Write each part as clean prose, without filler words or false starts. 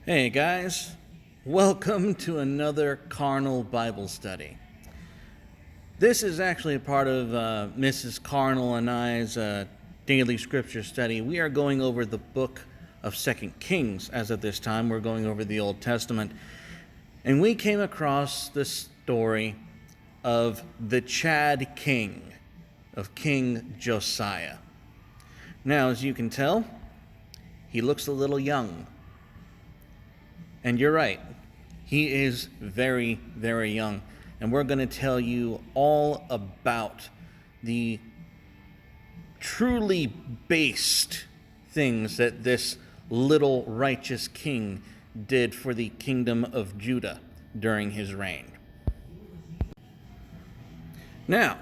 Hey guys, welcome to another Carnal Bible study. This is actually a part of Mrs. Carnal and I's daily scripture study. We are going over the book of 2 Kings as of this time. We're going over the Old Testament. And we came across the story of the Chad King, of King Josiah. Now, as you can tell, he looks a little young. And you're right, he is very, very young. And we're going to tell you all about the truly based things that this little righteous king did for the kingdom of Judah during his reign. Now,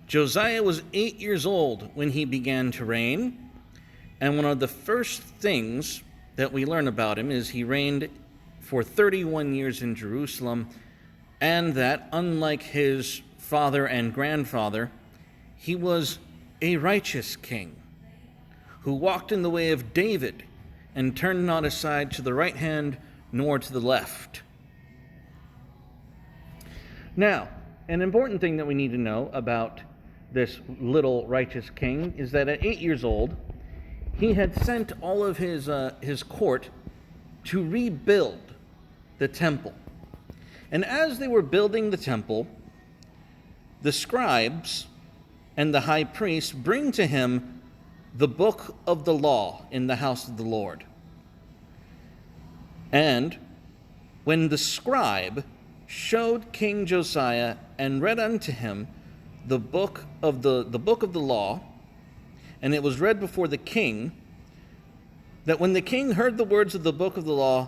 Josiah was 8 years old when he began to reign, and one of the first things that we learn about him is he reigned for 31 years in Jerusalem, and that, unlike his father and grandfather, he was a righteous king who walked in the way of David and turned not aside to the right hand nor to the left. Now, an important thing that we need to know about this little righteous king is that at 8 years old, he had sent all of his court to rebuild the temple. And as they were building the temple, the scribes and the high priest bring to him the book of the law in the house of the Lord. And when the scribe showed King Josiah and read unto him the book of the law, and it was read before the king, that when the king heard the words of the book of the law,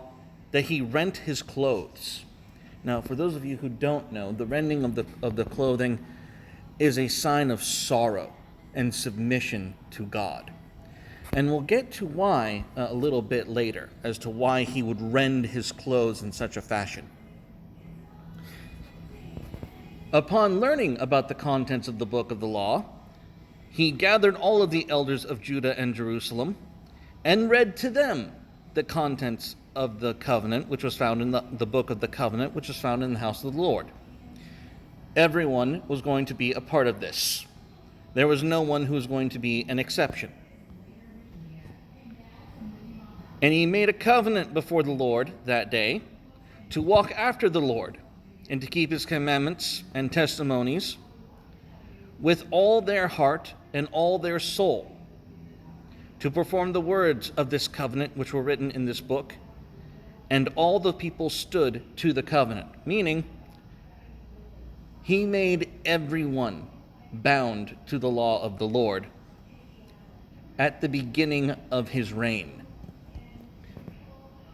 that he rent his clothes. Now, for those of you who don't know, the rending of the clothing is a sign of sorrow and submission to God. And we'll get to why a little bit later, as to why he would rend his clothes in such a fashion. Upon learning about the contents of the book of the law, he gathered all of the elders of Judah and Jerusalem and read to them the contents of the covenant, which was found in the book of the covenant, which was found in the house of the Lord. Everyone was going to be a part of this. There was no one who was going to be an exception. And he made a covenant before the Lord that day to walk after the Lord and to keep his commandments and testimonies with all their heart and all their soul, to perform the words of this covenant which were written in this book. And all the people stood to the covenant, meaning he made everyone bound to the law of the Lord at the beginning of his reign.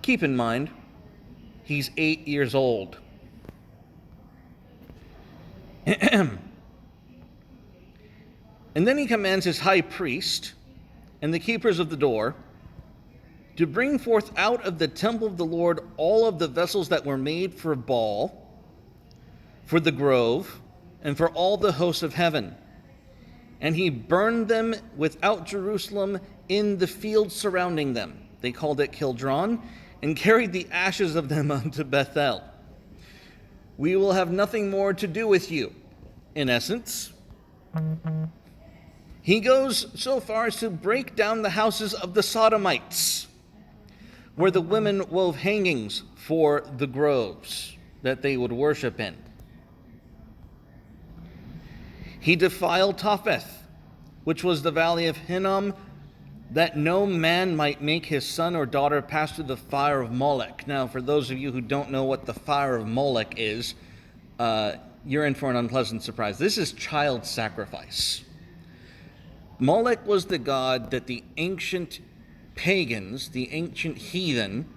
Keep in mind, he's 8 years old. And then he commands his high priest and the keepers of the door to bring forth out of the temple of the Lord all of the vessels that were made for Baal, for the grove, and for all the hosts of heaven. And he burned them without Jerusalem in the field surrounding them. They called it Kildron, and carried the ashes of them unto Bethel. We will have nothing more to do with you, in essence. He goes so far as to break down the houses of the Sodomites, where the women wove hangings for the groves that they would worship in. He defiled Topheth, which was the valley of Hinnom, that no man might make his son or daughter pass through the fire of Molech. Now, for those of you who don't know what the fire of Molech is, you're in for an unpleasant surprise. This is child sacrifice. Molech was the god that the ancient pagans, the ancient heathen,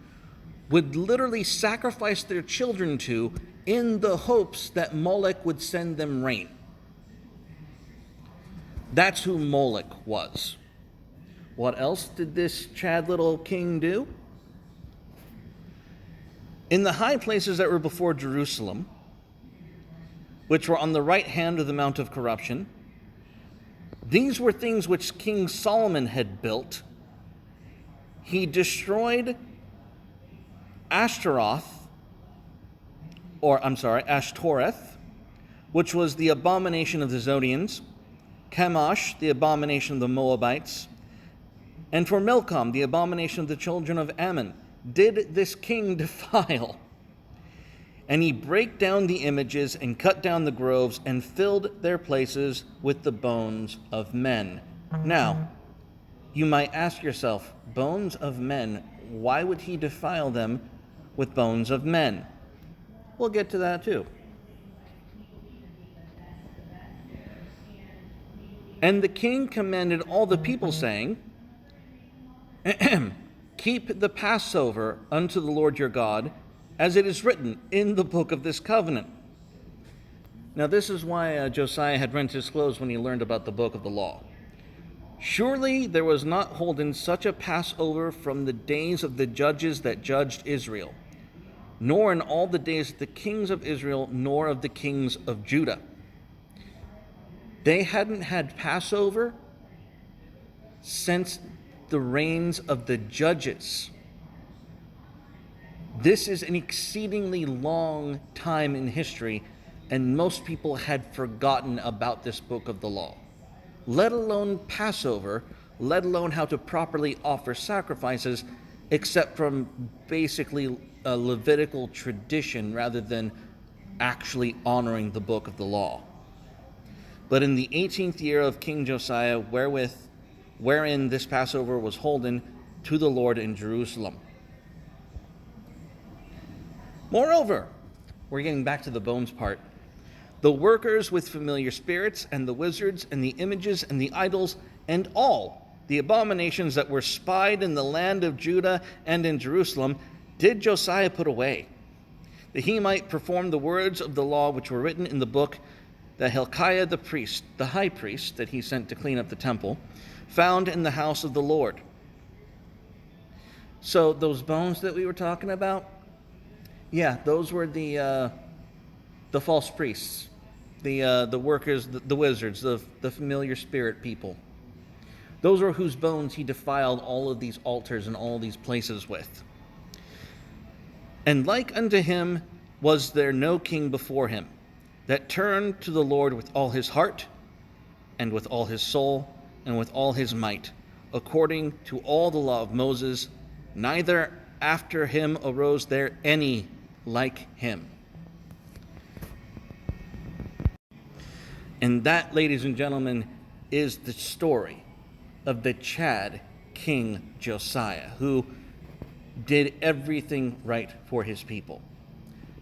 would literally sacrifice their children to in the hopes that Molech would send them rain. That's who Molech was. What else did this Chad little king do? In the high places that were before Jerusalem, which were on the right hand of the Mount of Corruption, these were things which King Solomon had built. He destroyed Ashtoreth, which was the abomination of the Zodians, Chemosh, the abomination of the Moabites, and for Milcom, the abomination of the children of Ammon, did this king defile. And he brake down the images and cut down the groves and filled their places with the bones of men. Now, you might ask yourself, bones of men, why would he defile them with bones of men? We'll get to that too. And the king commanded all the people, saying, keep the Passover unto the Lord your God, as it is written in the book of this covenant. Now this is why Josiah had rent his clothes when he learned about the book of the law. Surely there was not holden such a Passover from the days of the judges that judged Israel, nor in all the days of the kings of Israel, nor of the kings of Judah. They hadn't had Passover since the reigns of the judges. This is an exceedingly long time in history, and most people had forgotten about this book of the law, let alone Passover, let alone how to properly offer sacrifices, except from basically a Levitical tradition rather than actually honoring the book of the law. But in the 18th year of King Josiah, wherein this Passover was holden to the Lord in Jerusalem. Moreover, we're getting back to the bones part, the workers with familiar spirits and the wizards and the images and the idols and all the abominations that were spied in the land of Judah and in Jerusalem did Josiah put away, that he might perform the words of the law which were written in the book that Hilkiah the priest, the high priest that he sent to clean up the temple, found in the house of the Lord. So those bones that we were talking about, yeah, those were the false priests, the workers, the wizards, the familiar spirit people. Those are whose bones he defiled all of these altars and all these places with. And like unto him was there no king before him, that turned to the Lord with all his heart, and with all his soul, and with all his might, according to all the law of Moses, neither after him arose there any like him. And that, ladies and gentlemen, is the story of the Chad King Josiah, who did everything right for his people,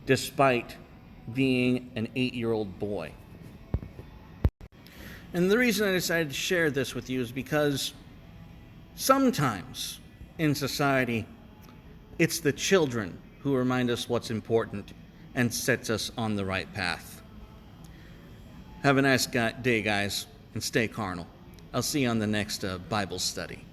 despite being an 8-year-old boy. And the reason I decided to share this with you is because sometimes in society, it's the children who remind us what's important and sets us on the right path. Have a nice day, guys, and stay carnal. I'll see you on the next Bible study.